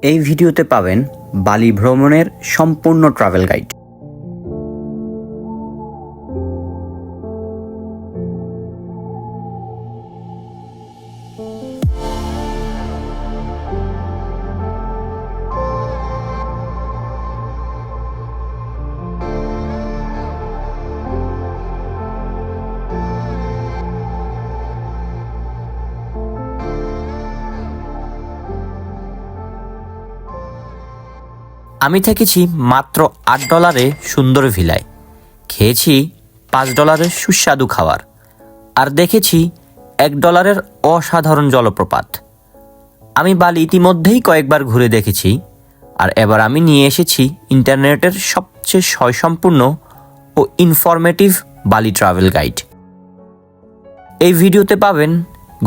এই ভিডিওতে পাবেন বালি ভ্রমণের সম্পূর্ণ ট্রাভেল গাইড। আমি থেকেছি মাত্র $8 সুন্দর ভিলায়, খেয়েছি $5 সুস্বাদু খাবার, আর দেখেছি $1 অসাধারণ জলপ্রপাত। আমি বালি ইতিমধ্যেই কয়েকবার ঘুরে দেখেছি, আর এবার আমি নিয়ে এসেছি ইন্টারনেটের সবচেয়ে স্বয়ংসম্পূর্ণ ও ইনফরমেটিভ বালি ট্রাভেল গাইড। এই ভিডিওতে পাবেন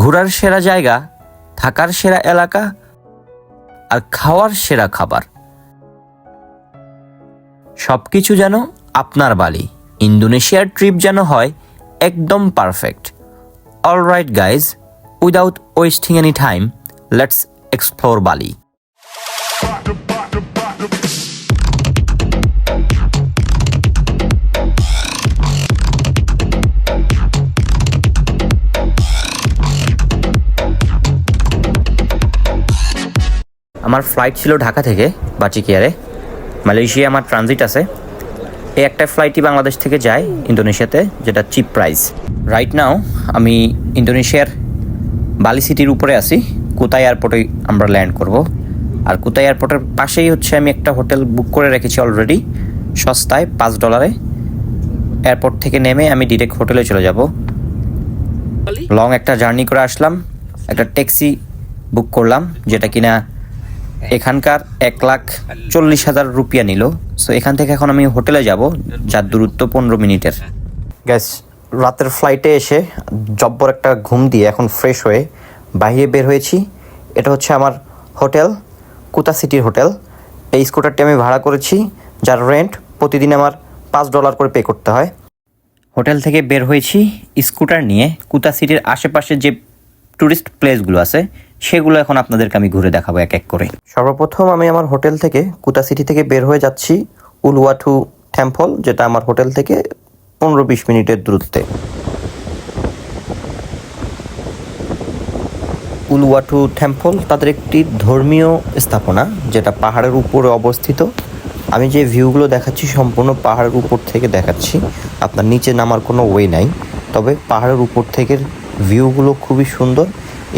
ঘোরার সেরা জায়গা, থাকার সেরা এলাকা আর খাওয়ার সেরা খাবার। সবকিছু যেন আপনার বালি ইন্দোনেশিয়ার ট্রিপ যেন হয় একদম perfect. Alright guys, without wasting any time, let's explore বালি। আমার ফ্লাইট ছিল ঢাকা থেকে বাচিকিয়ারে। মালয়েশিয়া আমার ট্রানজিট আছে। এই একটা ফ্লাইটই বাংলাদেশ থেকে যায় ইন্দোনেশিয়াতে, যেটা চিপ প্রাইস। রাইট নাও আমি ইন্দোনেশিয়ার বালি সিটির উপরে আছি। কুতাই এয়ারপোর্টে আমরা ল্যান্ড করব। আর কুতাই এয়ারপোর্টের পাশেই হচ্ছে আমি একটা হোটেল বুক করে রেখেছি অলরেডি, সস্তায় $5। এয়ারপোর্ট থেকে নেমে আমি ডিরেক্ট হোটেলে চলে যাব। লং একটা জার্নি করে আসলাম, একটা ট্যাক্সি বুক করলাম, যেটা কিনা এখানকার 1,40,000 রুপিয়া নিল। সো এখান থেকে এখন আমি হোটেলে যাব, যার দূরত্ব 15 মিনিটের। গ্যাস রাতের ফ্লাইটে এসে জব্বর একটা ঘুম দিয়ে এখন ফ্রেশ হয়ে বাইরে বের হয়েছি। এটা হচ্ছে আমার হোটেল, কুতা সিটির হোটেল। এই স্কুটারটি আমি ভাড়া করেছি, যার রেন্ট প্রতিদিন আমার $5 করে পে করতে হয়। হোটেল থেকে বের হয়েছি স্কুটার নিয়ে। কুতা সিটির আশেপাশে যে ট্যুরিস্ট প্লেসগুলো আছে সেগুলো এখন আপনাদেরকে আমি ঘুরে দেখাবো এক এক করে। সর্বপ্রথম আমি আমার হোটেল থেকে কুতা সিটি থেকে বের হয়ে যাচ্ছি উলুওয়াটু টেম্পল, যেটা আমার হোটেল থেকে 15-20 মিনিটের দূরত্বে। উলুওয়াটু টেম্পল তাদের একটি ধর্মীয় স্থাপনা, যেটা পাহাড়ের উপরে অবস্থিত। আমি যে ভিউগুলো দেখাচ্ছি সম্পূর্ণ পাহাড়ের উপর থেকে দেখাচ্ছি, আপনার নিচে নামার কোনো ওয়ে নাই। তবে পাহাড়ের উপর থেকে ভিউগুলো খুবই সুন্দর।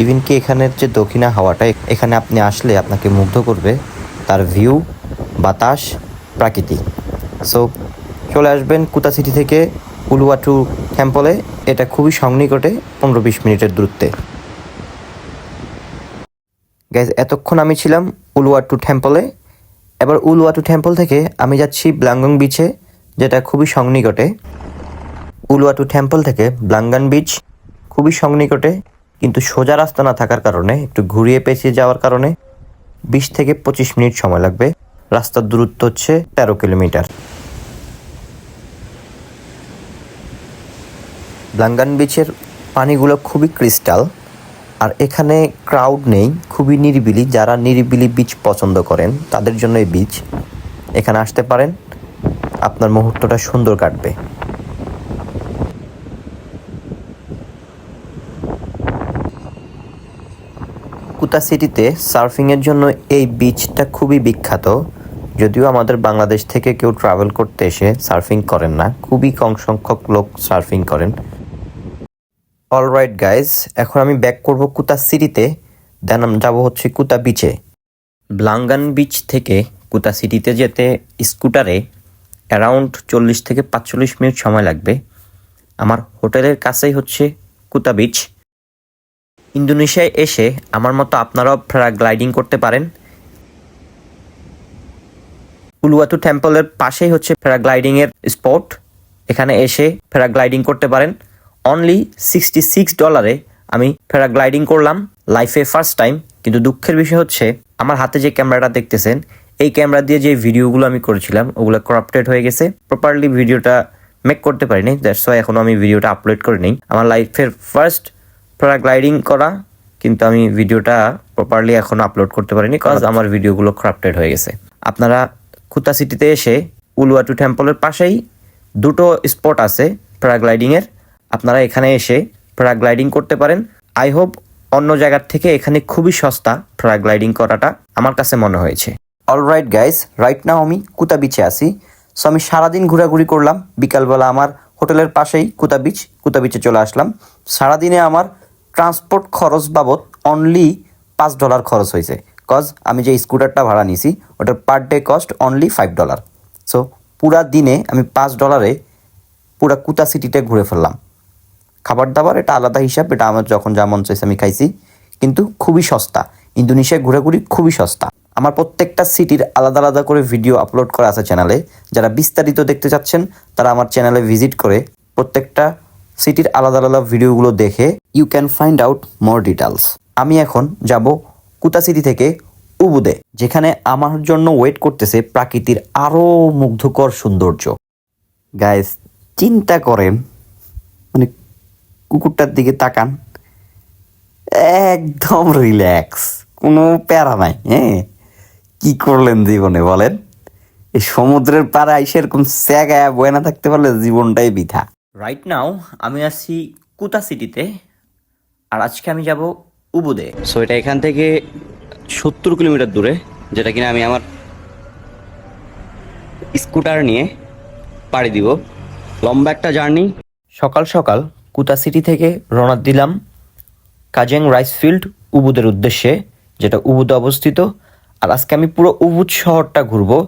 ইভেন কি এখানের যে দক্ষিণা হাওয়াটা, এখানে আপনি আসলে আপনাকে মুগ্ধ করবে, তার ভিউ, বাতাস, প্রাকৃতিক। সো চলে আসবেন কুতা সিটি থেকে উলুওয়াটু টেম্পলে। এটা খুবই সন্নিকটে, 15-20 মিনিটের দূরত্বে। গাইজ এতক্ষণ আমি ছিলাম উলুওয়াটু টেম্পলে। এবার উলুওয়াটু টেম্পল থেকে আমি যাচ্ছি ব্লাঙ্গং বিচে, যেটা খুবই সন্নিকটে। উলুওয়াটু টেম্পল থেকে ব্লাঙ্গান বিচ খুবই সন্নিকটে, কিন্তু সোজা রাস্তা না থাকার কারণে, একটু ঘুরিয়ে পেঁচিয়ে যাওয়ার কারণে 20 থেকে 25 মিনিট সময় লাগবে। রাস্তার দূরত্ব হচ্ছে 13 কিলোমিটার। ব্লাঙ্গান বিচের পানিগুলো খুবই ক্রিস্টাল, আর এখানে ক্রাউড নেই, খুবই নিরিবিলি। যারা নিরিবিলি বিচ পছন্দ করেন তাদের জন্য এই বিচ। এখানে আসতে পারেন, আপনার মুহূর্তটা সুন্দর কাটবে। কুতা সিটিতে সার্ফিংয়ের জন্য এই বিচটা খুবই বিখ্যাত। যদিও আমাদের বাংলাদেশ থেকে কেউ ট্রাভেল করতে এসে সার্ফিং করেন না, খুবই কম সংখ্যক লোক সার্ফিং করেন। অলরাইট গাইজ, এখন আমি ব্যাক করব কুতা সিটিতে, দেন আমি যাবো হচ্ছে কুতা বিচে। ব্লাঙ্গান বিচ থেকে কুতা সিটিতে যেতে স্কুটারে অ্যারাউন্ড 40 থেকে 45 মিনিট সময় লাগবে। আমার হোটেলের কাছেই হচ্ছে কুতা বিচ। ইন্দোনেশিয়ায় এসে আমার মতো আপনারাও প্যারাগ্লাইডিং করতে পারেন। উলুওয়াটু টেম্পলের পাশেই হচ্ছে প্যারাগ্লাইডিংয়ের স্পট। এখানে এসে প্যারাগ্লাইডিং করতে পারেন। অনলি $66 আমি প্যারাগ্লাইডিং করলাম, লাইফে ফার্স্ট টাইম। কিন্তু দুঃখের বিষয় হচ্ছে আমার হাতে যে ক্যামেরাটা দেখতেছেন, এই ক্যামেরা দিয়ে যে ভিডিওগুলো আমি করেছিলাম ওগুলো করাপ্টেড হয়ে গেছে। প্রপারলি ভিডিওটা মেক করতে পারিনি, দ্যাটস ওয়াই এখনও আমি ভিডিওটা আপলোড করে নিই। আমার লাইফের ফার্স্ট প্যারাগ্লাইডিং করা, কিন্তু আমি ভিডিওটা প্রপারলি এখনো আপলোড করতে পারিনি কারণ আমার ভিডিওগুলো ক্রাফটেড হয়ে গেছে। আপনারা কুতা সিটিতে এসে উলুয়াটু টেম্পলের পাশেই দুটো স্পট আছে প্যারাগ্লাইডিংয়ের, আপনারা এখানে এসে প্যারাগ্লাইডিং করতে পারেন। আই হোপ অন্য জায়গার থেকে এখানে খুবই সস্তা প্যারাগ্লাইডিং করাটা আমার কাছে মনে হয়েছে। অলরাইট গাইস, রাইট নাও আমি কুতা বিচে আছি। সো আমি সারাদিন ঘোরাঘুরি করলাম, বিকালবেলা আমার হোটেলের পাশেই কুতা বিচে চলে আসলাম। সারাদিনে আমার ট্রান্সপোর্ট খরচ বাবদ অনলি $5 খরচ হয়েছে, কজ আমি যে স্কুটারটা ভাড়া নিয়েছি ওটার per day cost only $5। So পুরা দিনে আমি $5 পুরা কুতা সিটিতে ঘুরে ফেললাম। খাবার দাবার এটা আলাদা হিসাব, এটা আমার যখন যা মন চাইছে আমি খাইছি, কিন্তু খুবই সস্তা। ইন্দোনেশিয়া ঘোরাঘুরি খুবই সস্তা। আমার প্রত্যেকটা সিটির আলাদা আলাদা করে ভিডিও আপলোড করা আছে চ্যানেলে। যারা বিস্তারিত দেখতে চাচ্ছেন তারা আমার চ্যানেলে ভিজিট করে প্রত্যেকটা সিটির আলাদা আলাদা ভিডিওগুলো দেখে you can find out more details. আমি এখন যাব কুতা সিটি থেকে উবুদে, যেখানে আমার জন্য ওয়েট করতেছে প্রাকৃতির আরও মুগ্ধকর সৌন্দর্য। গাইস চিন্তা করেন, মানে কুকুরটার দিকে তাকান, একদম রিল্যাক্স, কোনো প্যারা নাই। হ্যাঁ, কি করলেন জীবনে বলেন? এই সমুদ্রের পাড়ে আইসে এরকম স্যাগায় বয়ে না থাকতে পারলে জীবনটাই বৃথা। রাইট নাও আমি আছি কুতা সিটিতে, আর আজকে আমি যাব উবুদে। সো এটা এখান থেকে 70 কিলোমিটার দূরে, যেটা কিনা আমি আমার স্কুটার নিয়ে পাড়ি দিব। লম্বা একটা জার্নি। সকাল সকাল কুতা সিটি থেকে রওনা দিলাম কাজেং রাইস ফিল্ড উবুদের উদ্দেশ্যে, যেটা উবুদে অবস্থিত। আর আজকে আমি পুরো উবুদ শহরটা ঘুরবো,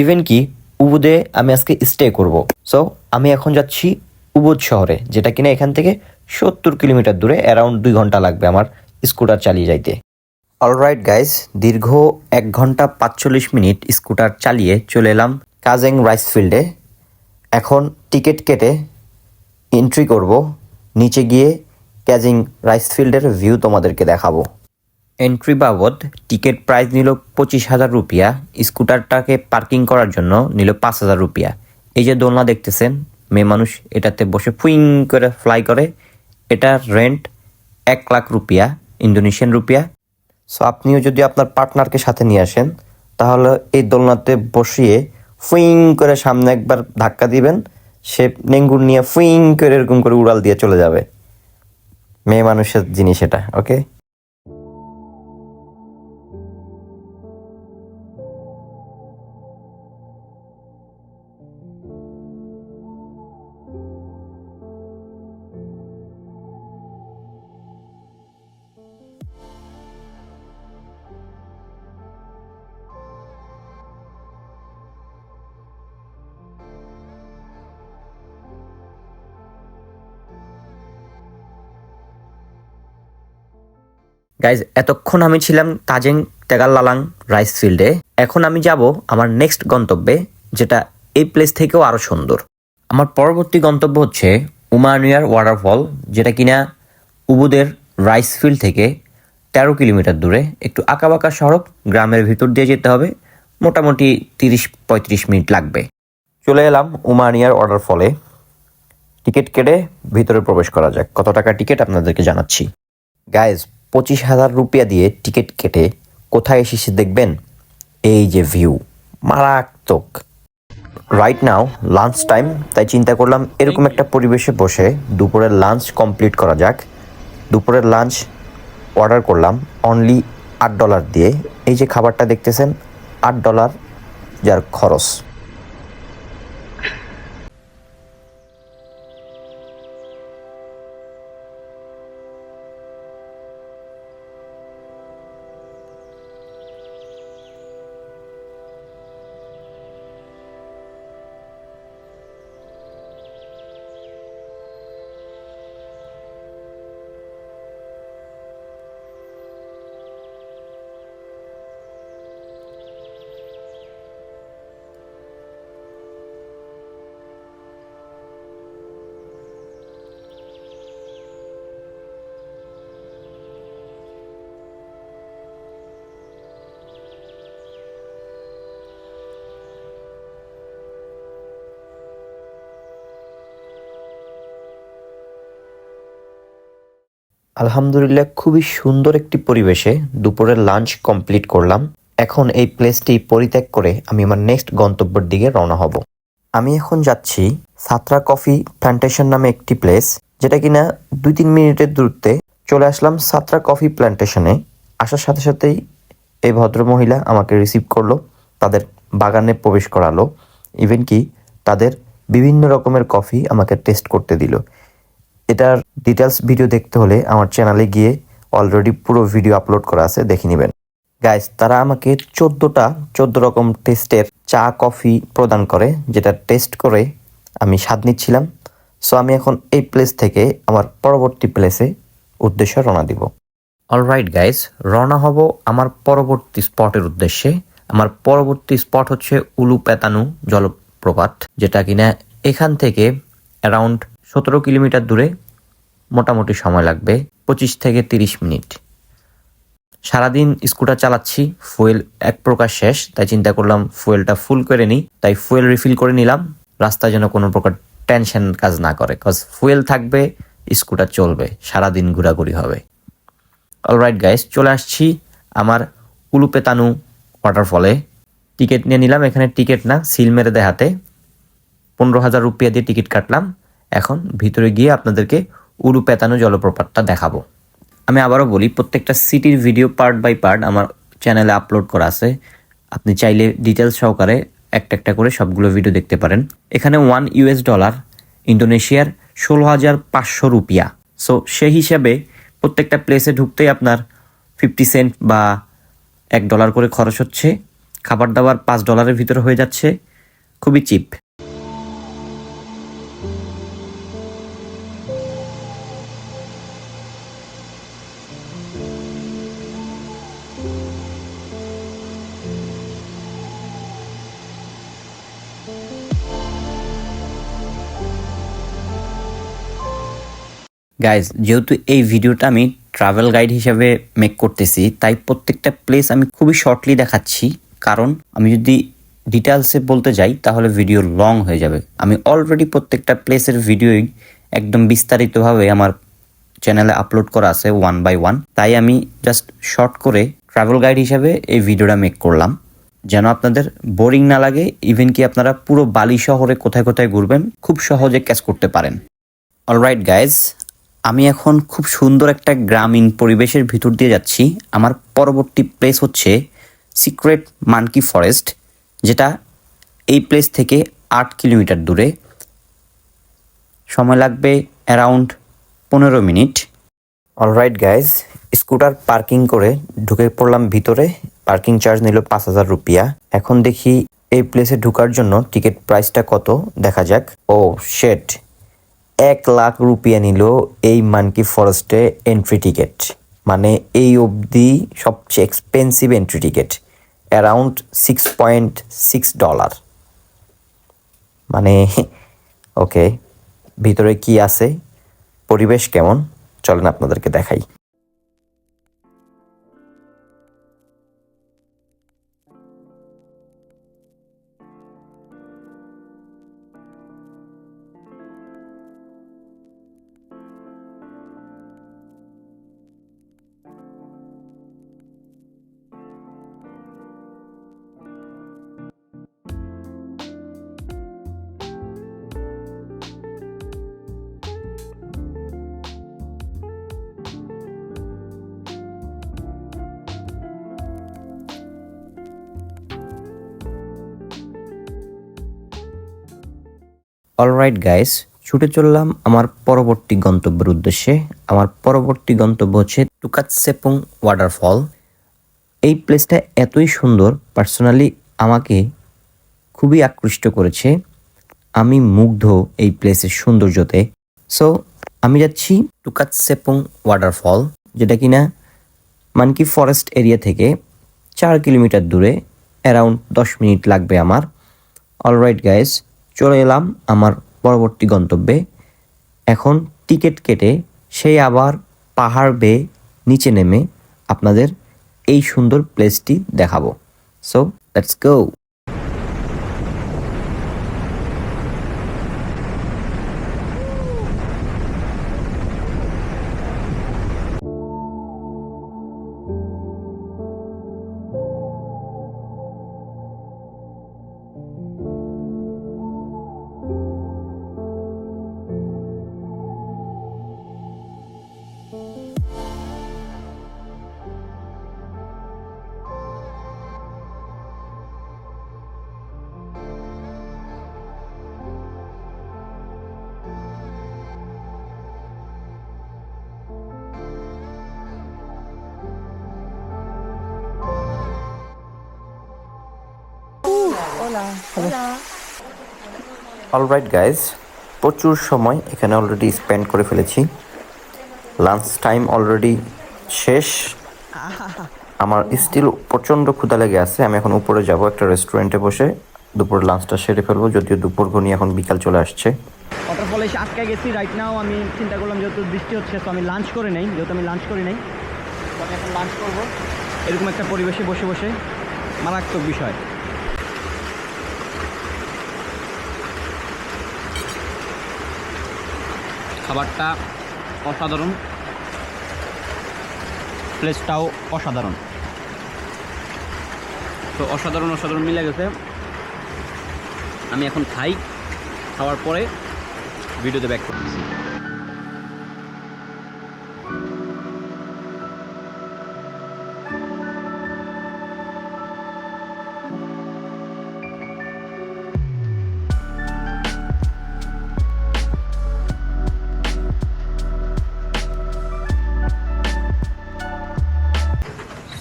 ইভেন কি উবুদে আমি আজকে স্টে করব। সো আমি এখন যাচ্ছি উবুদ শহরে, যেটা কিনা এখান থেকে 70 কিলোমিটার দূরে, অ্যারাউন্ড 2 ঘন্টা লাগবে আমার স্কুটার চালিয়ে যাইতে। অলরাইট গাইস, দীর্ঘ 1 ঘন্টা 45 মিনিট স্কুটার চালিয়ে চলে এলাম কাজেং রাইস ফিল্ডে। এখন টিকিট কেটে এন্ট্রি করব, নিচে গিয়ে কাজেং রাইস ফিল্ডের ভিউ তোমাদেরকে দেখাবো। এন্ট্রি বাবদ টিকিট প্রাইস নিল 25,000 রুপিয়া। স্কুটারটাকে পার্কিং করার জন্য নিল 5,000 রুপিয়া। এই যে দোলনা দেখতেছেন, মেয়ে মানুষ এটাতে বসে ফুইং করে ফ্লাই করে, এটার রেন্ট 1 লাখ রুপিয়া, ইন্দোনেশিয়ান রুপিয়া। সো আপনিও যদি আপনার পার্টনারকে সাথে নিয়ে আসেন তাহলে এই দোলনাতে বসিয়ে ফুইং করে সামনে একবার ধাক্কা দিবেন, সে নেঙ্গুর নিয়ে ফুইং করে এরকম করে উড়াল দিয়ে চলে যাবে। মেয়ে মানুষের জিনিস এটা, ওকে। গাইজ এতক্ষণ আমি ছিলাম তাজেং তেগাল্লালাং রাইস ফিল্ডে। এখন আমি যাব আমার নেক্সট গন্তব্যে, যেটা এই প্লেস থেকেও আরও সুন্দর। আমার পরবর্তী গন্তব্য হচ্ছে উমানিয়ার ওয়াটারফল, যেটা কিনা উবুদের রাইস ফিল্ড থেকে 13 কিলোমিটার দূরে। একটু আঁকাবাঁকা সড়ক, গ্রামের ভিতর দিয়ে যেতে হবে, মোটামুটি 30-35 মিনিট লাগবে। চলে এলাম উমানিয়ার ওয়াটারফলে। টিকিট কেটে ভিতরে প্রবেশ করা যাক। কত টাকা টিকিট আপনাদেরকে জানাচ্ছি। গাইজ 25,000 রুপিয়া দিয়ে টিকিট কেটে কোথায় এসেছি দেখবেন? এই যে ভিউ, মারাত্মক। রাইট নাও লাঞ্চ টাইম, তাই চিন্তা করলাম এরকম একটা পরিবেশে বসে দুপুরের লাঞ্চ কমপ্লিট করা যাক। দুপুরের লাঞ্চ অর্ডার করলাম অনলি $8 দিয়ে। এই যে খাবারটা দেখতেছেন, $8 যার খরচ। আলহামদুলিল্লাহ খুবই সুন্দর একটি পরিবেশে দুপুরের লাঞ্চ কমপ্লিট করলাম। এখন এই প্লেসটি পরিত্যাগ করে আমি আমার নেক্সট গন্তব্যের দিকে রওনা হব। আমি এখন যাচ্ছি সাতরা কফি প্ল্যান্টেশন নামে একটি প্লেস, যেটা কিনা 2-3 মিনিটের দূরত্বে। চলে আসলাম সাতরা কফি প্ল্যান্টেশনে। আসার সাথে সাথেই এই ভদ্রমহিলা আমাকে রিসিভ করলো, তাদের বাগানে প্রবেশ করালো, ইভেন কি তাদের বিভিন্ন রকমের কফি আমাকে টেস্ট করতে দিল। এটার ডিটেলস ভিডিও দেখতে হলে আমার চ্যানেলে গিয়ে অলরেডি পুরো ভিডিও আপলোড করা আছে, দেখে নেবেন। গাইস, তারা আমাকে 14 রকম টেস্টের চা কফি প্রদান করে, যেটা টেস্ট করে আমি স্বাদ নিচ্ছিলাম। সো আমি এখন এই প্লেস থেকে আমার পরবর্তী প্লেসে উদ্দেশ্যে রওনা দিব। অলরাইট গাইস, রওনা হব আমার পরবর্তী স্পটের উদ্দেশ্যে। আমার পরবর্তী স্পট হচ্ছে উলুপেতানু জলপ্রপাত, যেটা কিনা এখান থেকে অ্যারাউন্ড 17 কিলোমিটার দূরে। মোটামুটি সময় লাগবে 25 থেকে 30 মিনিট। সারাদিন স্কুটার চালাচ্ছি, ফুয়েল এক প্রকার শেষ, তাই চিন্তা করলাম ফুয়েলটা ফুল করে নিই। তাই ফুয়েল রিফিল করে নিলাম, রাস্তায় যেন কোনো প্রকার টেনশন কাজ না করে, কজ ফুয়েল থাকবে, স্কুটার চলবে, সারাদিন ঘোরাঘুরি হবে। অলরাইট গাইস, চলে আসছি আমার উলুপেতানু ওয়াটারফলে। টিকিট নিয়ে নিলাম, এখানে টিকিট না, সিল মেরে দেয় হাতে। 15,000 রুপিয়া দিয়ে টিকিট কাটলাম। এখন ভিতরে গিয়ে আপনাদেরকে উলুপেতানু জলপ্রপাতটা দেখাবো। আমি আবারও বলি, প্রত্যেকটা সিটির ভিডিও পার্ট বাই পার্ট আমার চ্যানেলে আপলোড করা আছে। আপনি চাইলে ডিটেলস সহকারে একটা একটা করে সবগুলো ভিডিও দেখতে পারেন। এখানে $1 ইন্দোনেশিয়ার 16,500 রুপিয়া। সো সেই হিসাবে প্রত্যেকটা প্লেসে ঢুকতেই আপনার 50 সেন্ট বা $1 করে খরচ হচ্ছে। খাবার দাবার $5 ভিতরে হয়ে যাচ্ছে, খুবই চিপ। গাইজ, যেহেতু এই ভিডিওটা আমি ট্রাভেল গাইড হিসেবে মেক করতেছি, তাই প্রত্যেকটা প্লেস আমি খুবই শর্টলি দেখাচ্ছি। কারণ আমি যদি ডিটেলসে বলতে যাই তাহলে ভিডিও লং হয়ে যাবে। আমি অলরেডি প্রত্যেকটা প্লেসের ভিডিওই একদম বিস্তারিতভাবে আমার চ্যানেলে আপলোড করা আছে 1 বাই 1। তাই আমি জাস্ট শর্ট করে ট্রাভেল গাইড হিসেবে এই ভিডিওটা মেক করলাম, যেন আপনাদের বোরিং না লাগে। ইভেন কি আপনারা পুরো বালি শহরে কোথায় কোথায় ঘুরবেন খুব সহজে ক্যাচ করতে পারেন। অলরাইট গাইজ, আমি এখন খুব সুন্দর একটা গ্রামীণ পরিবেশের ভিতর দিয়ে যাচ্ছি। আমার পরবর্তী প্লেস হচ্ছে সিক্রেট মানকি ফরেস্ট, যেটা এই প্লেস থেকে 8 কিলোমিটার দূরে। সময় লাগবে around 15 minute. Alright guys, scooter parking করে ঢুকে পড়লাম ভিতরে। পার্কিং চার্জ নিল 5,000 রুপিয়া। এখন দেখি এই প্লেসে ঢুকার জন্য টিকিট প্রাইসটা কত, দেখা যাক। ও শেট, 1 লাখ রুপিয়া নিল এই মানকি ফরেস্টে এন্ট্রি টিকিট। মানে এই অবধি সবচেয়ে এক্সপেন্সিভ এন্ট্রি টিকিট, অ্যারাউন্ড $6.6। মানে ওকে, ভিতরে কি আছে, পরিবেশ কেমন, চলেন আপনাদেরকে দেখাই। অলরাইট গাইস, ছুটে চললাম আমার পরবর্তী গন্তব্যের উদ্দেশ্যে। আমার পরবর্তী গন্তব্য হচ্ছে টুকাতসেপুং ওয়াটারফল। এই প্লেসটা এতই সুন্দর, পার্সোনালি আমাকে খুবই আকৃষ্ট করেছে। আমি মুগ্ধ এই প্লেসের সৌন্দর্যতে। সো আমি যাচ্ছি টুকাতসেপুং ওয়াটারফল, যেটা কিনা মানকি ফরেস্ট এরিয়া থেকে 4 কিলোমিটার দূরে। অ্যারাউন্ড 10 মিনিট লাগবে আমার। অলরাইট গাইস, চলে এলাম আমার পরবর্তী গন্তব্যে। এখন টিকিট কেটে সেই আবার পাহাড় বেয়ে নিচে নেমে আপনাদের এই সুন্দর প্লেসটি দেখাবো। So let's go. Alright guys, প্রচুর সময় এখানে অলরেডি স্পেন্ড করে ফেলেছি। লাঞ্চ টাইম অলরেডি শেষ। আমার স্টিল প্রচণ্ড ক্ষুধা লেগে আছে। আমি এখন উপরে যাব, একটা রেস্টুরেন্টে বসে দুপুর লাঞ্চটা সেরে ফেলবো, যদিও দুপুর ঘনিয়ে এখন বিকাল চলে আসছে। ওয়াটারফলে এসে আটকে গেছি। রাইট নাও আমি চিন্তা করলাম যেহেতু বৃষ্টি হচ্ছে, তো আমি লাঞ্চ করে নেই। যেহেতু আমি লাঞ্চ করি নাই, তো আমি এখন লাঞ্চ করবো এরকম একটা পরিবেশে বসে বসে। মারাত্মক বিষয়। খাবারটা অসাধারণ, প্লেসটাও অসাধারণ। তো অসাধারণ অসাধারণ মিলে গেছে। আমি এখন খাই, খাওয়ার পরে ভিডিওতে ব্যাক করতেছি।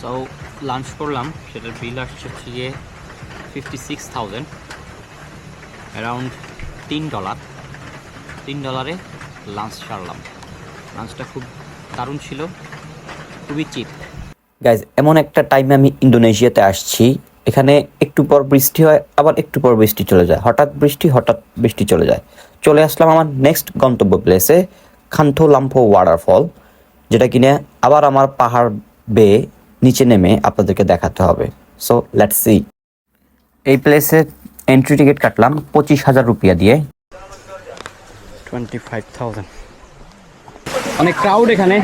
সো লাঞ্চ করলাম, সেটার বিল আসছে হচ্ছে গিয়ে $56,000, অ্যারাউন্ড $3। $3 লাঞ্চ সারলাম। লাঞ্চটা খুব দারুণ ছিল, খুবই চিপ। গাইজ, এমন একটা টাইমে আমি ইন্দোনেশিয়াতে আসছি, এখানে একটু পর বৃষ্টি হয়, আবার একটু পর বৃষ্টি চলে যায়, হঠাৎ বৃষ্টি চলে যায়। চলে আসলাম আমার নেক্সট গন্তব্য প্লেসে, খান্থো লাম্পো ওয়াটারফল, যেটা কিনা আবার আমার পাহাড় বেয়ে নিচে নেমে আপনাদেরকে দেখাতে হবে। So let's see. এই প্লেসে এন্ট্রি টিকিট কাটলাম 25,000 রুপিয়া দিয়ে। 25,000। অনেক ক্রাউড এখানে,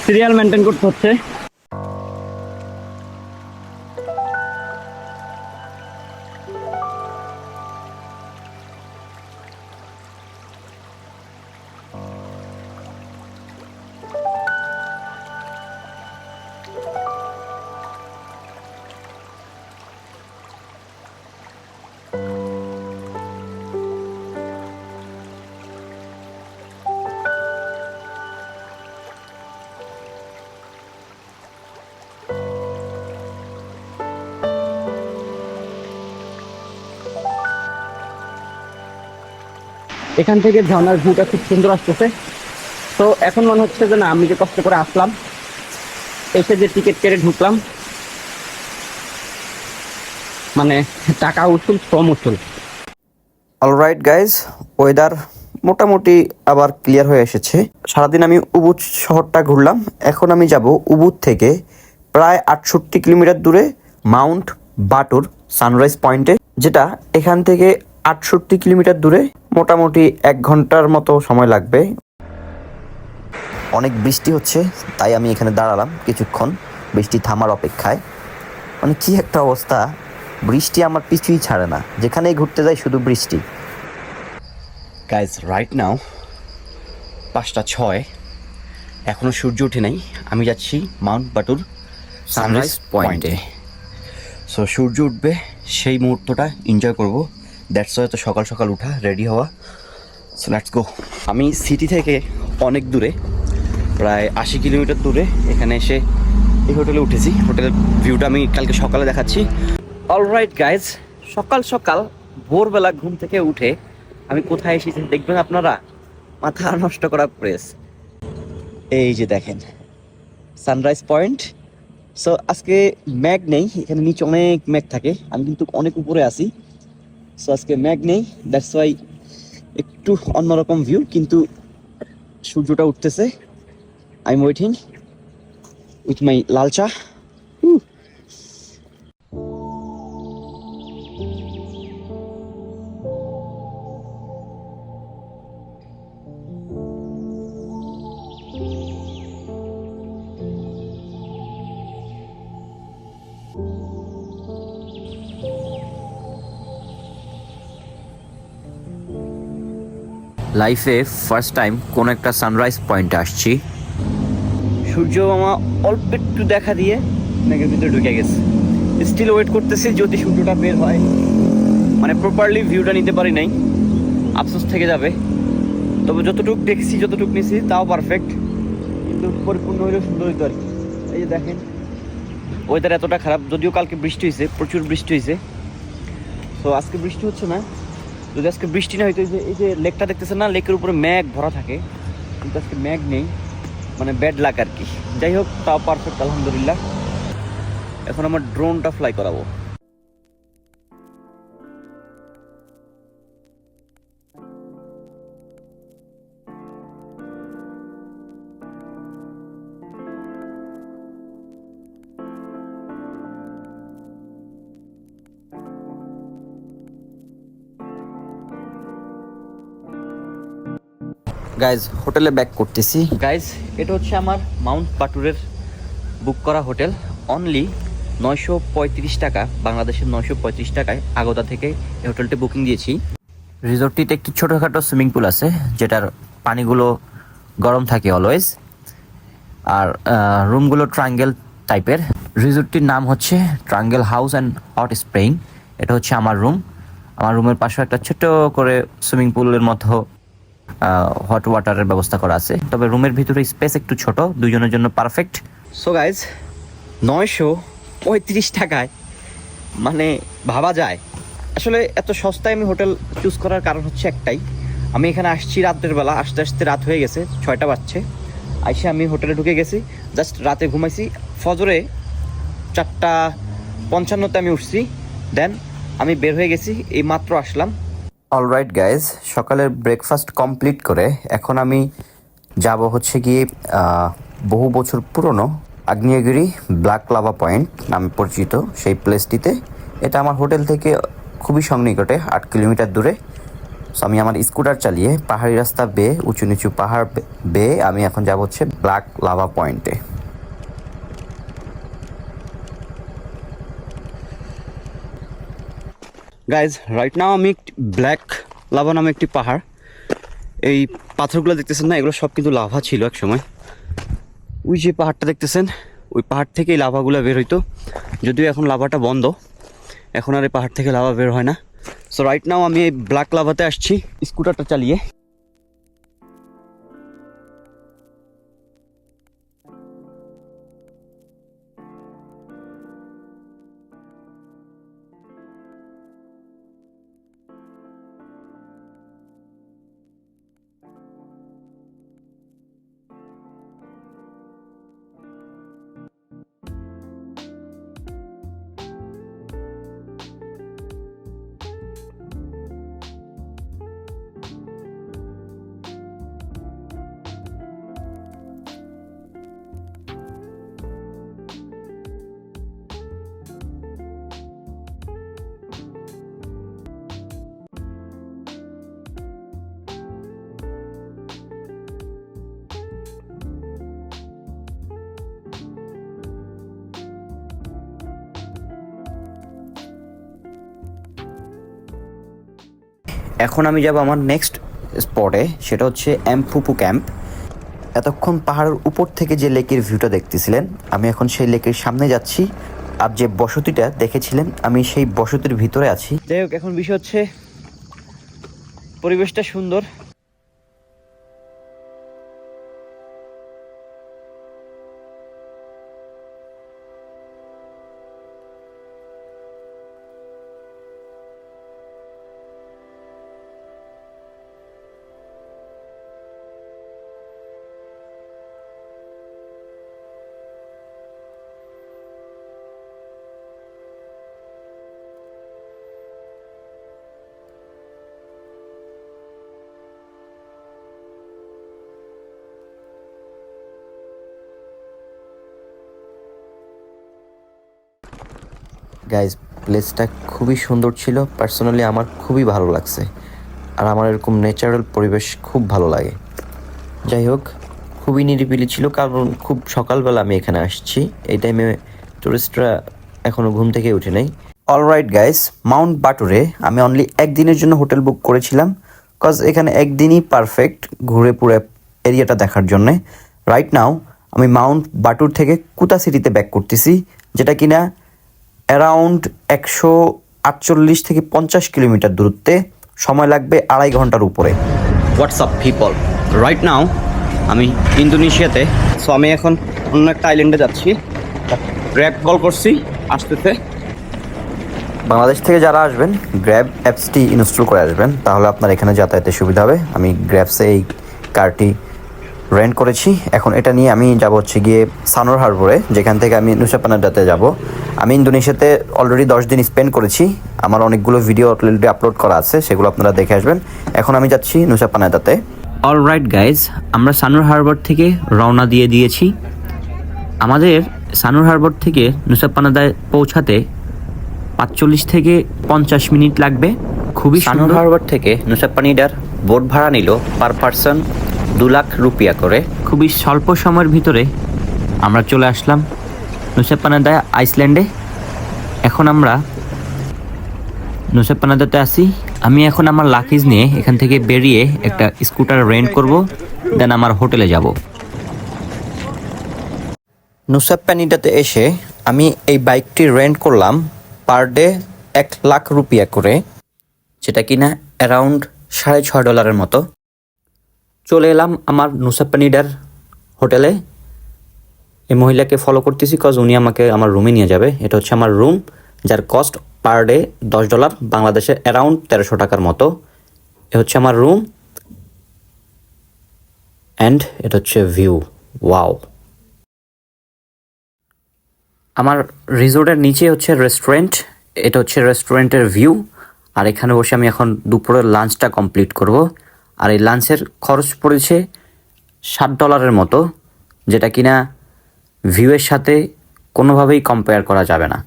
সিরিয়াল মেনটেন করতে হচ্ছে। এখান থেকে ঝর্ণার ভিউটা খুব সুন্দর আসতেছে। তো এখন মনে হচ্ছে যে না, আমি যে কষ্ট করে আসলাম, এসে যে টিকিট কেটে ঢুকলাম, মানে টাকা উসুল, শ্রম উসুল। অলরাইট গাইজ, ওয়েদার মোটামুটি আবার ক্লিয়ার হয়ে এসেছে। সারাদিন আমি উবুদ শহরটা ঘুরলাম। এখন আমি যাব উবুদ থেকে প্রায় 68 কিলোমিটার দূরে মাউন্ট বাটুর সানরাইজ পয়েন্টে, যেটা এখান থেকে 68 কিলোমিটার দূরে, মোটামুটি 1 ঘন্টার মতো সময় লাগবে। অনেক বৃষ্টি হচ্ছে, তাই আমি এখানে দাঁড়ালাম কিছুক্ষণ বৃষ্টি থামার অপেক্ষায়। মানে কি একটা অবস্থা, বৃষ্টি আমার পিছুই ছাড়ে না, যেখানেই ঘুরতে যাই শুধু বৃষ্টি। গাইজ, রাইট নাও 5:06, এখনও সূর্য ওঠে নাই। আমি যাচ্ছি মাউন্ট বাটুর সানরাইজ পয়েন্টে। সো সূর্য উঠবে, সেই মুহূর্তটা এনজয় করব। দ্যাটস ওয়াই তো সকাল সকাল উঠা, রেডি হওয়া। So let's go. আমি সিটি থেকে অনেক দূরে, প্রায় 80 কিলোমিটার দূরে এখানে এসে এই হোটেলে উঠেছি। হোটেলের ভিউটা আমি কালকে সকালে দেখাচ্ছি। অলরাইট গাইজ, সকাল সকাল ভোরবেলা ঘুম থেকে উঠে আমি কোথায় এসেছি দেখবেন আপনারা, মাথা নষ্ট করা প্লেস। এই যে দেখেন সানরাইজ পয়েন্ট। সো আজকে ম্যাগ নেই, এখানে নিচে অনেক ম্যাগ থাকে, আমি কিন্তু অনেক উপরে আছি। সো আজকে ম্যাগ নেই, দ্যাটস ওয়াই একটু অন্যরকম ভিউ, কিন্তু সূর্যটা উঠতেছে। I am waiting with my lal cha. লাইফে ফার্স্ট টাইম কোনো একটা সানরাইজ পয়েন্টে আসছি। সূর্য মামা অল্প একটু দেখা দিয়ে মেঘের ভিতরে ঢুকে গেছে। স্টিল ওয়েট করতেছি যদি সূর্যটা বের হয়, মানে প্রপারলি ভিউটা নিতে পারি নাই, আফসোস থেকে যাবে। তবে যতটুকু দেখছি, যতটুকু নিছি তাও পারফেক্ট, কিন্তু পরিপূর্ণ হইলেও সুন্দর হইতো আর কি। এই যে দেখেন ওয়েদার এতটা খারাপ, যদিও কালকে বৃষ্টি হয়েছে, প্রচুর বৃষ্টি হয়েছে। তো আজকে বৃষ্টি হচ্ছে না। যদি আজকে বৃষ্টি না হইতো, এই যে লেকটা দেখতেছেন না, লেকের উপরে মেঘ ভরা থাকে, কিন্তু আজকে মেঘ নেই, মানে ব্যাড লাক আর কি। যাই হোক, তাও পারফেক্ট আলহামদুলিল্লাহ। এখন আমার ড্রোনটা ফ্লাই করাবো। গাইজ হোটেলে ব্যাক করতেছি। গাইজ, এটা হচ্ছে আমার মাউন্ট বাটুরের বুক করা হোটেল। অনলি 935 টাকা, বাংলাদেশের 935 টাকায় আগোদা থেকে এই হোটেলটি বুকিং দিয়েছি। রিসোর্টটিতে একটি ছোটোখাটো সুইমিং পুল আছে, যেটার পানিগুলো গরম থাকে অলওয়েজ। আর রুমগুলো ট্রায়াঙ্গেল টাইপের। রিসোর্টটির নাম হচ্ছে triangle house and hot spring. এটা হচ্ছে আমার রুম। আমার রুমের পাশে একটা ছোট্ট করে সুইমিং পুলের মতো হট ওয়াটারের ব্যবস্থা করা আছে। তবে রুমের ভিতরে স্পেস একটু ছোট, দুইজনের জন্য পারফেক্ট। সো গাইজ, 935 টাকায় মানে ভাবা যায়। আসলে এত সস্তায় আমি হোটেল চুজ করার কারণ হচ্ছে একটাই, আমি এখানে আসছি রাতের বেলা, আসতে আসতে রাত হয়ে গেছে, 6টা বাজছে। আইসে আমি হোটেলে ঢুকে গেছি, জাস্ট রাতে ঘুমাইছি, ফজরে 4:55 আমি উঠছি, দেন আমি বের হয়ে গেছি, এই মাত্র আসলাম। অলরাইট গাইজ, সকালের ব্রেকফাস্ট কমপ্লিট করে এখন আমি যাব হচ্ছে গিয়ে বহু বছর পুরনো আগ্নেয়গিরি ব্ল্যাক লাভা পয়েন্ট নামে পরিচিত সেই প্লেসটিতে। এটা আমার হোটেল থেকে খুবই সন্নিকটে, 8 কিলোমিটার দূরে। সো আমি আমার স্কুটার চালিয়ে পাহাড়ি রাস্তা বেয়ে, উঁচু নিচু পাহাড় বেয়ে আমি এখন যাব হচ্ছে ব্ল্যাক লাভা পয়েন্টে। গাইজ, রাইট নাও আমি ব্ল্যাক লাভা নামে একটি পাহাড়, এই পাথরগুলো দেখতেছেন না, এগুলো সব কিন্তু লাভা ছিল এক সময়। ওই যে পাহাড়টা দেখতেছেন, ওই পাহাড় থেকে এই লাভাগুলো বের হইতো, যদিও এখন লাভাটা বন্ধ, এখন আর এই পাহাড় থেকে লাভা বের হয় না। সো রাইট নাও আমি এই ব্ল্যাক লাভাতে আসছি স্কুটারটা চালিয়ে। এখন আমি যাব আমার নেক্সট স্পটে, সেটা হচ্ছে এমফুপু ক্যাম্প। এতক্ষণ পাহাড়ের উপর থেকে যে লেকের ভিউটা দেখতেছিলেন, আমি এখন সেই লেকের সামনে যাচ্ছি। আর যে বসতিটা দেখেছিলেন, আমি সেই বসতির ভিতরে আছি। যাই হোক, এখন বিষয় হচ্ছে পরিবেশটা সুন্দর। গাইজ, প্লেসটা খুবই সুন্দর ছিল, পার্সোনালি আমার খুবই ভালো লাগছে। আর আমার এরকম ন্যাচারাল পরিবেশ খুব ভালো লাগে। যাই হোক, খুবই নিরিবিলি ছিল, কারণ খুব সকালবেলা আমি এখানে আসছি। এই টাইমে টুরিস্টরা এখনও ঘুম থেকে উঠে নেই। অলরাইট গাইস, মাউন্ট বাটুরে আমি অনলি একদিনের জন্য হোটেল বুক করেছিলাম, কজ এখানে একদিনই পারফেক্ট ঘুরে পুরো এরিয়াটা দেখার জন্যে। রাইট নাও আমি মাউন্ট বাটুর থেকে কুতা সিটিতে ব্যাক করতেছি, যেটা কিনা অ্যারাউন্ড 148 থেকে 50 কিলোমিটার দূরত্বে। সময় লাগবে 2.5 ঘন্টার উপরে। হোয়াটসঅ্যাপ পিপল, রাইট নাও আমি ইন্দোনেশিয়াতে। সো আমি এখন অন্য একটা আইল্যান্ডে যাচ্ছি, গ্র্যাব কল করছি, আসতেছে। বাংলাদেশ থেকে যারা আসবেন গ্র্যাব অ্যাপসটি ইনস্টল করে আসবেন, তাহলে আপনার এখানে যাতায়াতের সুবিধা হবে। আমি গ্র্যাবসে এই কারটি রেন্ট করেছি। এখন এটা নিয়ে আমি যাব হচ্ছে গিয়ে সানোর হারবরে, যেখান থেকে আমি নুসা পেনাদাতে যাব। আমি ইন্দোনেশিয়াতে অলরেডি 10 দিন স্পেন্ড করেছি। আমার অনেকগুলো ভিডিও অলরেডি আপলোড করা আছে, সেগুলো আপনারা দেখে আসবেন। এখন আমি যাচ্ছি নুসা পেনাদাতে। অলরাইট গাইজ, আমরা সানোর হারবার থেকে রওনা দিয়ে দিয়েছি। আমাদের সানোর হারবার থেকে নুসা পেনাদায় পৌঁছাতে 45 থেকে 50 মিনিট লাগবে। খুবই সানোর হারবার থেকে নুসা পেনিডার বোট ভাড়া নিল পার পারসন 2 লাখ রুপিয়া করে। খুবই স্বল্প সময়ের ভিতরে আমরা চলে আসলাম নুসা পেনাদা আইসল্যান্ডে। এখন আমরা নুসা পেনাদাতে আসি। আমি এখন আমার লাকিজ নিয়ে এখান থেকে বেরিয়ে একটা স্কুটার রেন্ট করব, দেন আমার হোটেলে যাব। নুসা পেনিডাতে এসে আমি এই বাইকটি রেন্ট করলাম পার ডে 1 লাখ রুপিয়া করে, যেটা কিনা অ্যারাউন্ড $6.5 মতো। চলে এলাম আমার নুসা পেনিডার হোটেলে। এই মহিলাকে ফলো করতেছি কজ উনি আমাকে আমার রুমে নিয়ে যাবে। এটা হচ্ছে আমার রুম, যার কস্ট পার ডে $10, বাংলাদেশে অ্যারাউন্ড 1300 টাকার মতো। এ হচ্ছে আমার রুম অ্যান্ড এটা হচ্ছে ভিউ। ওয়াও! আমার রিসোর্টের নিচে হচ্ছে রেস্টুরেন্ট। এটা হচ্ছে রেস্টুরেন্টের ভিউ। আর এখানে বসে আমি এখন দুপুরের লাঞ্চটা কমপ্লিট করব। আর এই লাঞ্চের খরচ পড়েছে $7 মতো, যেটা কিনা ভিউয়ের সাথে কোনোভাবেই কম্পেয়ার করা যাবে না।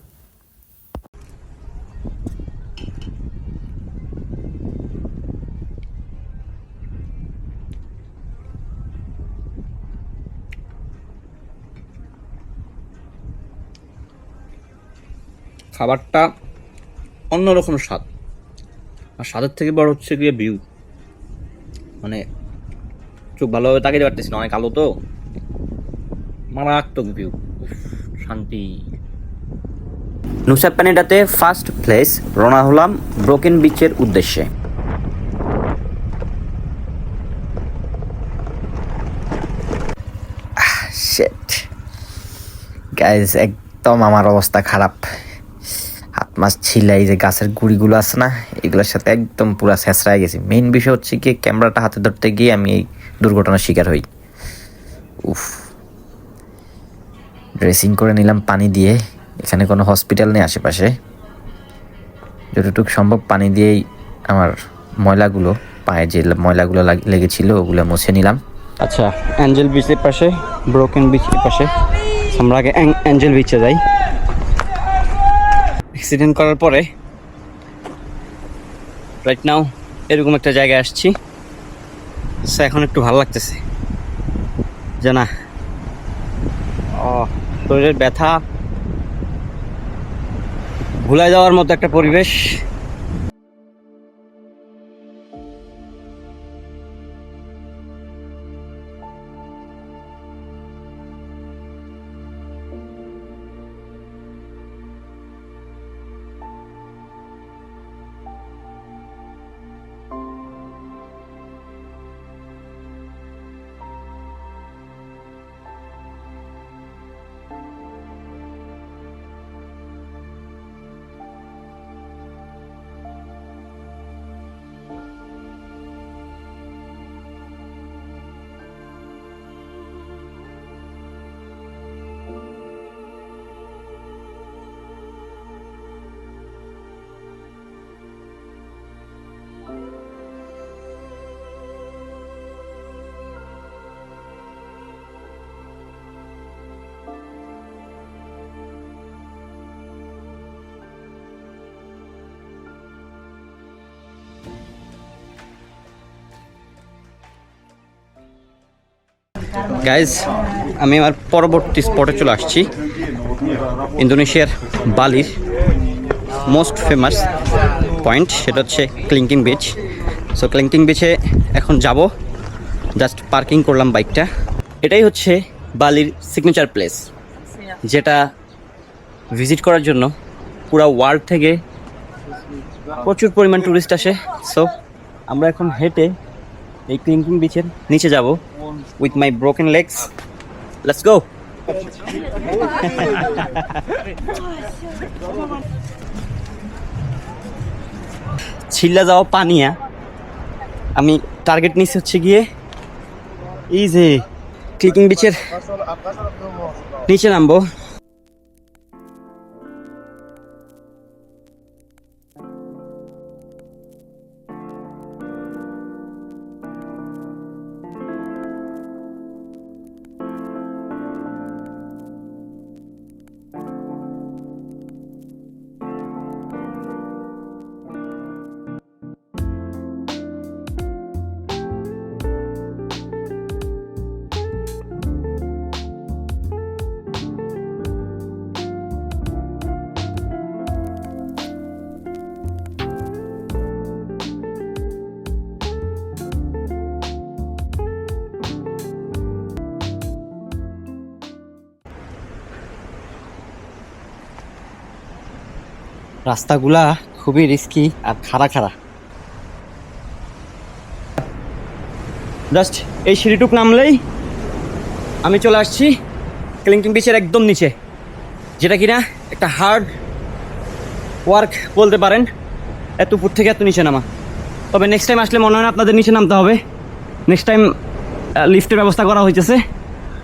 খাবারটা অন্যরকম স্বাদ, আর স্বাদের থেকে বড় হচ্ছে গিয়ে ভিউ। মানে চোখ ভালোভাবে তাকাইতে পারতেছি না, অনেক আলো তো, মারাত্মক ভিউ, শান্তি। নুসা পেনিডাতে ফার্স্ট প্লেস রওনা হলাম ব্রোকেন বিচের উদ্দেশ্যে। শিট গাইজ, একদম আমার অবস্থা খারাপ। হাত মাস ছিলাই, যে গাছের গুড়িগুলো আছে না, এগুলোর সাথে একদম পুরো ছেঁচড়ায় গেছি। মেইন বিষয় হচ্ছে কি, ক্যামেরাটা হাতে ধরতে গিয়ে আমি এই দুর্ঘটনার শিকার হই। উফ! ড্রেসিং করে নিলাম পানি দিয়ে। এখানে কোনো হসপিটাল নেই আশেপাশে। যতটুকু সম্ভব পানি দিয়েই আমার ময়লাগুলো, পায়ে যে ময়লাগুলো লেগেছিল ওগুলো মুছে নিলাম। আচ্ছা, অ্যাঞ্জেল বিচের পাশে, ব্রোকেন বিচের পাশে। আমরা আগে অ্যাঞ্জেল বিচে যাই। অ্যাক্সিডেন্ট করার পরে রাইট নাও এরকম একটা জায়গায় আসছি। সো এখন একটু ভালো লাগতেছে, জানা শরীরের ব্যথা ভুলে যাওয়ার মতো একটা পরিবেশ। গাইজ, আমি আমার পরবর্তী স্পটে চলে আসছি। ইন্দোনেশিয়ার বালির মোস্ট ফেমাস পয়েন্ট, সেটা হচ্ছে ক্লিংকিং বিচ। সো ক্লিংকিং বিচে এখন যাব। জাস্ট পার্কিং করলাম বাইকটা। এটাই হচ্ছে বালির সিগনেচার প্লেস, যেটা ভিজিট করার জন্য পুরো ওয়ার্ল্ড থেকে প্রচুর পরিমাণ টুরিস্ট আসে। সো আমরা এখন হেঁটে এই ক্লিংকিং বিচের নিচে যাব with my broken legs. Let's go. ছিল্লা যাওয়া পানিয়া, আমি টার্গেট নিচ্ছি হচ্ছে গিয়ে এই যে ক্লিকিং বিচের নিচে নামবো। রাস্তাগুলা খুবই রিস্কি আর খাড়া খাড়া। জাস্ট এই সিঁড়িটুক নামলেই আমি চলে আসছি ক্লিকিং বিচের একদম নিচে, যেটা কিনা একটা হার্ড ওয়ার্ক বলতে পারেন, এত উপর থেকে এত নিচে নামা। তবে নেক্সট টাইম আসলে মনে হয় না আপনাদের নিচে নামতে হবে। নেক্সট টাইম লিফটের ব্যবস্থা করা হয়েছে।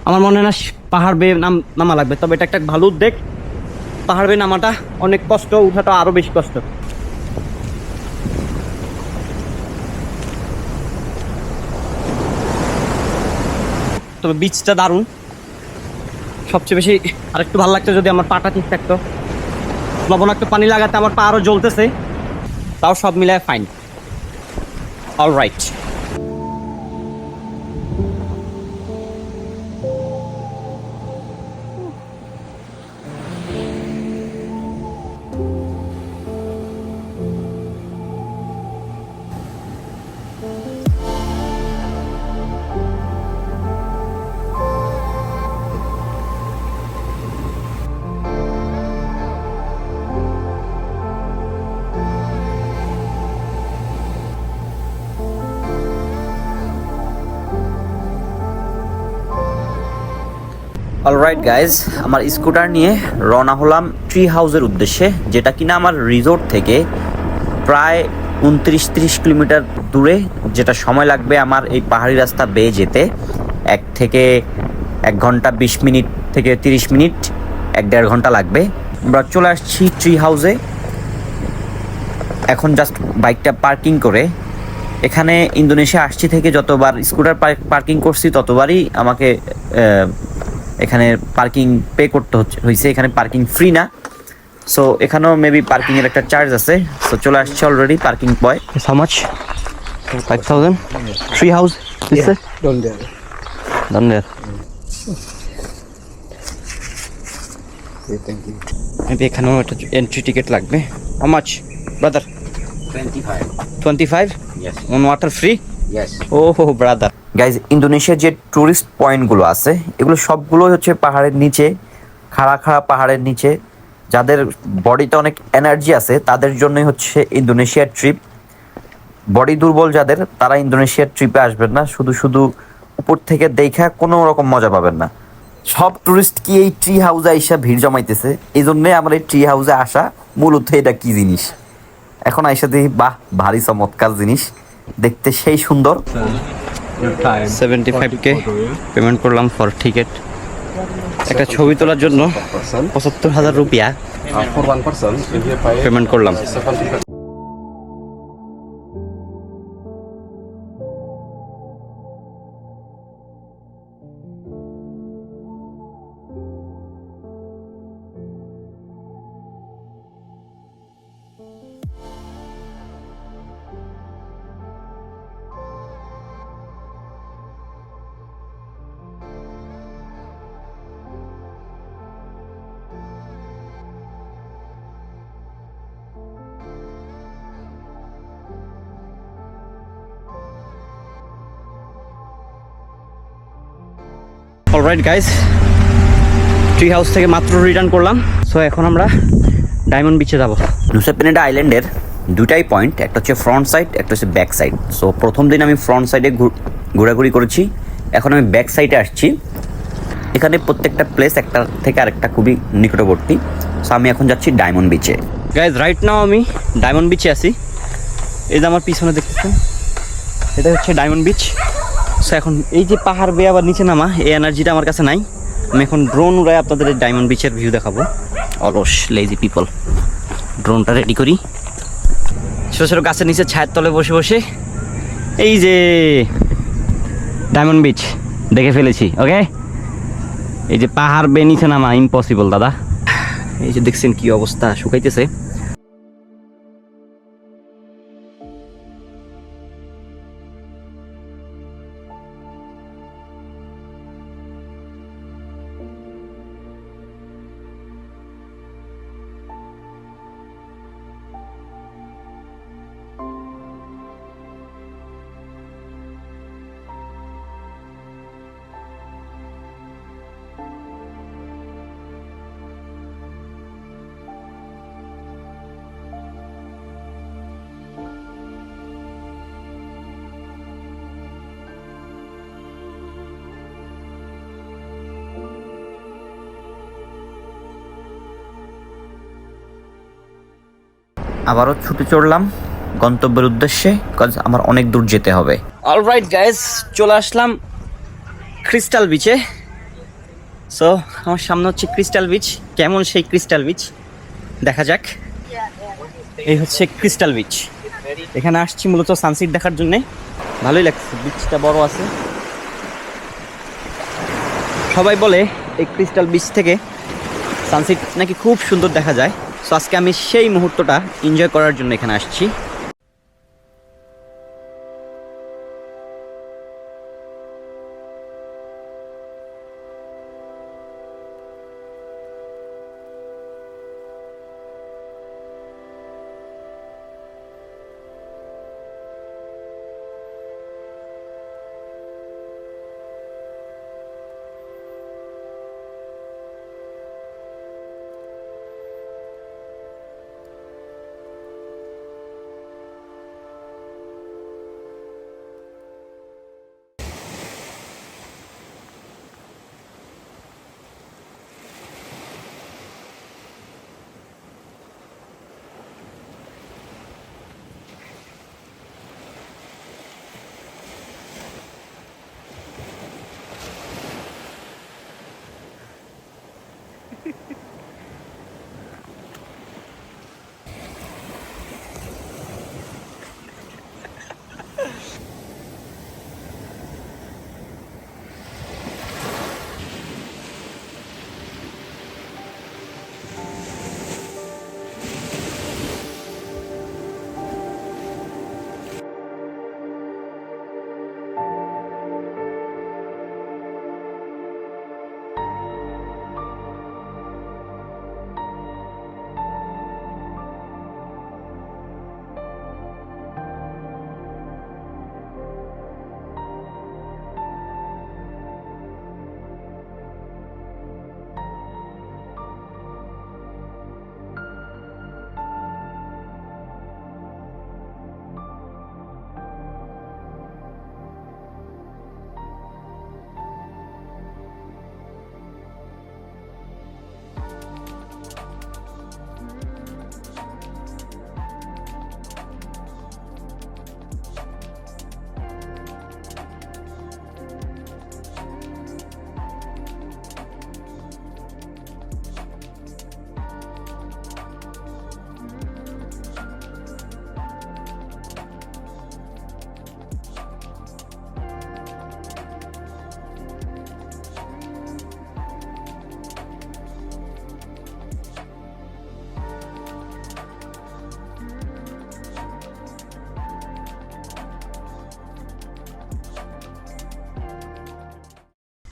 আমার মনে হয় না পাহাড় বেয়ে নামা লাগবে। তবে এটা একটা ভালো উদ্যোগ। পাহাড় বেয়ে নামাটা অনেক কষ্ট, উঠাটা আরও বেশি কষ্ট। তবে বিচটা দারুণ। সবচেয়ে বেশি আরেকটু ভালো লাগতো যদি আমার পাটা ঠিক থাকতো। লবণাক্ত পানি লাগাতে আমার পা আরও জ্বলতেছে, তাও সব মিলায় ফাইন। অলরাইট। অলরাইট গাইজ, আমার স্কুটার নিয়ে রওনা হলাম ট্রি হাউসের উদ্দেশ্যে, যেটা কিনা আমার রিসোর্ট থেকে প্রায় 29-30 কিলোমিটার দূরে। যেটা সময় লাগবে আমার এই পাহাড়ি রাস্তা বেয়ে যেতে 1 থেকে 1 ঘন্টা 20 মিনিট থেকে 30 মিনিট, 1-1.5 ঘন্টা লাগবে। আমরা চলে আসছি ট্রি হাউসে। এখন জাস্ট বাইকটা পার্কিং করে, এখানে ইন্দোনেশিয়া আসছি থেকে যতবার স্কুটার পার্কিং করছি ততবারই আমাকে এখানে পার্কিং পে করতে হয়েছে। এখানে পার্কিং ফ্রি না, সো এখানেও মেবি পার্কিং এর একটা চার্জ আছে। সো চলে আসছে already parking boy. How much? 5,000 tree house দিছে? Down there. Down there. Okay, thank you. Maybe এখানেও একটা এন্ট্রি টিকিট লাগবে। How much brother? 25. 25 Yes. On water free? Yes. ওহো ব্রাদার। গাইজ, ইন্দোনেশিয়ার যে টুরিস্ট পয়েন্টগুলো আছে এগুলো সবগুলোই হচ্ছে পাহাড়ের নিচে, খাড়া খাড়া পাহাড়ের নিচে। যাদের বডিতে অনেক এনার্জি আছে তাদের জন্যই হচ্ছে ইন্দোনেশিয়ার ট্রিপ। বডি দুর্বল যাদের, তারা ইন্দোনেশিয়ার ট্রিপে আসবেন না। শুধু শুধু উপর থেকে দেখা কোনো রকম মজা পাবেন না। সব টুরিস্ট কি এই ট্রি হাউসে আইসা ভিড় জমাইতেছে, এই জন্যে আমার এই ট্রি হাউসে আসা। মূলত এটা কি জিনিস এখন আইসা দেখি, বাহ ভারী চমৎকার জিনিস, দেখতে সেই সুন্দর। 75K পেমেন্ট করলাম ফর টিকিট। একটা ছবি তোলার জন্য 75,000 রুপিয়া For one person, if you pay payment করলাম। 70. অলরাইট গাইস, ট্রি হাউস থেকে মাত্র রিটার্ন করলাম। সো এখন আমরা ডায়মন্ড বিচে যাব। নুসা পেনেডা আইল্যান্ডের দুটাই পয়েন্ট, একটা হচ্ছে ফ্রন্ট সাইড, একটা হচ্ছে ব্যাক সাইড। সো প্রথম দিন আমি ফ্রন্ট সাইডে ঘোরাঘুরি করেছি, এখন আমি ব্যাক সাইডে আসছি। এখানে প্রত্যেকটা প্লেস একটা থেকে আরেকটা খুবই নিকটবর্তী। সো আমি এখন যাচ্ছি ডায়মন্ড বিচে। গাইজ রাইট নাও আমি ডায়মন্ড বিচে আছি। এই যে আমার পিছনে দেখতেছেন, এটা হচ্ছে ডায়মন্ড বিচ। সো এখন এই যে পাহাড় বেয়ে আবার নিচে নামা, এই এনার্জিটা আমার কাছে নাই। আমি এখন ড্রোন উড়াই আপনাদের এই ডায়মন্ড বিচের ভিউ দেখাবো। অলস লেজি পিপল, ড্রোনটা রেডি করি। ছোটো ছোটো গাছের নিচে ছায়ের তলে বসে বসে এই যে ডায়মন্ড বিচ দেখে ফেলেছি। ওকে, এই যে পাহাড় বেয়ে নিচে নামা ইম্পসিবল দাদা। এই যে দেখছেন কি অবস্থা, শুকাইতেছে। আবারও ছুটে চড়লাম গন্তব্যের উদ্দেশ্যে, কারণ আমার অনেক দূর যেতে হবে। অলরাইট গাইজ, চলে আসলাম ক্রিস্টাল বিচে। সো আমার সামনে হচ্ছে ক্রিস্টাল বিচ। কেমন সেই ক্রিস্টাল বিচ দেখা যাক। এই হচ্ছে ক্রিস্টাল বিচ। এখানে আসছি মূলত সানসেট দেখার জন্যে। ভালোই লাগছে, বিচটা বড় আছে। সবাই বলে এই ক্রিস্টাল বিচ থেকে সানসেট নাকি খুব সুন্দর দেখা যায়। সো আজকে আমি সেই মুহূর্তটা এনজয় করার জন্য এখানে আসছি।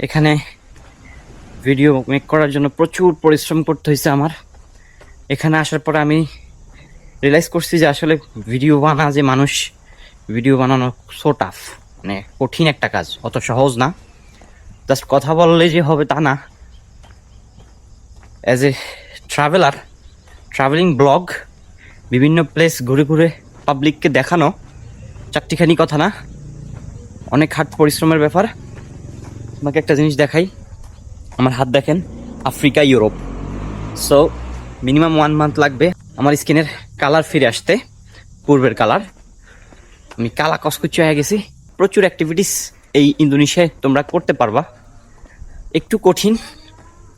এখানে ভিডিও মেক করার জন্য প্রচুর পরিশ্রম করতে হয়েছে আমার। এখানে আসার পর আমি রিয়েলাইজ করছি যে আসলে ভিডিও বানানো সো টাফ, মানে কঠিন একটা কাজ, অত সহজ না। জাস্ট কথা বললে যে হবে তা না। অ্যাজ এ ট্রাভেলিং ব্লগ, বিভিন্ন প্লেস ঘুরে ঘুরে পাবলিককে দেখানো চারটিখানি কথা না, অনেক হার্ড পরিশ্রমের ব্যাপার। তোমাকে একটা জিনিস দেখাই, আমার হাত দেখেন, Africa, Europe. So minimum 1 month লাগবে আমার স্কিনের কালার ফিরে আসতে, পূর্বের কালার। আমি কালা কসকুচ্চ হয়ে গেছি। প্রচুর অ্যাক্টিভিটিস এই ইন্দোনেশিয়ায় তোমরা করতে পারবা। একটু কঠিন,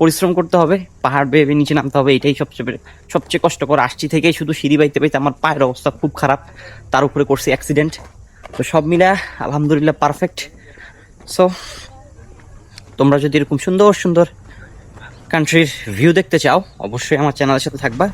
পরিশ্রম করতে হবে, পাহাড় বেয়ে বেয়ে নিচে নামতে হবে, এটাই সবচেয়ে কষ্টকর। আসছি থেকেই শুধু সিঁড়ি বাইতে বাইতে আমার পায়ের অবস্থা খুব খারাপ, তার উপরে করছি অ্যাক্সিডেন্ট। তো সব মিলা আলহামদুলিল্লাহ পারফেক্ট। সো তোমরা যদি এরকম সুন্দর সুন্দর কান্ট্রির ভিউ দেখতে চাও, অবশ্যই আমার চ্যানেলের সাথে থাকবা।